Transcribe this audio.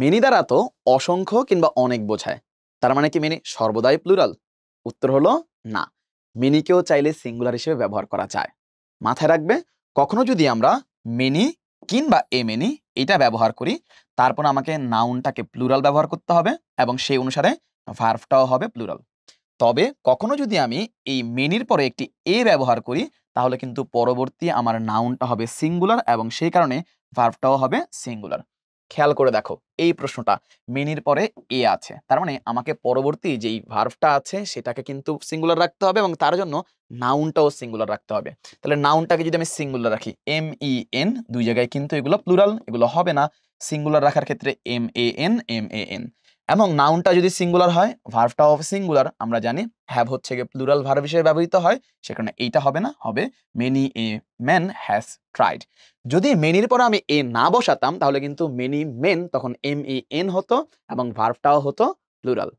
Many দ্বারা তো অসংখ্য কিংবা অনেক বোঝায়, তার মানে কি মেনি সর্বদাই প্লুরাল? উত্তর হলো না। মেনিকেও চাইলে সিঙ্গুলার হিসেবে ব্যবহার করা যায়। মাথায় রাখবে, কখনো যদি আমরা মেনি কিংবা এ মেনি এটা ব্যবহার করি, তারপর আমাকে নাউনটাকে প্লুরাল ব্যবহার করতে হবে এবং সেই অনুসারে ভার্বটাও হবে প্লুরাল। তবে কখনো যদি আমি এই মেনির পরে একটি এ ব্যবহার করি, তাহলে কিন্তু পরবর্তী আমার নাউনটা হবে সিঙ্গুলার এবং সেই কারণে ভার্বটাও হবে সিঙ্গুলার। খেয়াল করে দেখো, এই প্রশ্নটা মেনির পরে এ আছে, তার মানে আমাকে পরবর্তী যেই ভার্বটা আছে সেটাকে কিন্তু সিঙ্গুলার রাখতে হবে এবং তার জন্য নাউনটাও সিঙ্গুলার রাখতে হবে। তাহলে নাউনটাকে যদি আমি সিঙ্গুলার রাখি, এম ই এন, দুই জায়গায় কিন্তু এগুলো প্লুরাল, এগুলো হবে না। সিঙ্গুলার রাখার ক্ষেত্রে এম এ এন, এবং নাউনটা যদি সিঙ্গুলার হয়, ভার্বটাও হবে সিঙ্গুলার। আমরা জানি হ্যাভ হচ্ছে গিয়ে প্লুরাল ভার্ব হিসেবে ব্যবহৃত হয়, সেখানে এইটা হবে না, হবে many a man has tried. যদি মেনির পরে আমি এ না বসাতাম, তাহলে কিন্তু মেনি মেন তখন এম ই এন হতো এবং ভার্বটাও হতো প্লুরাল।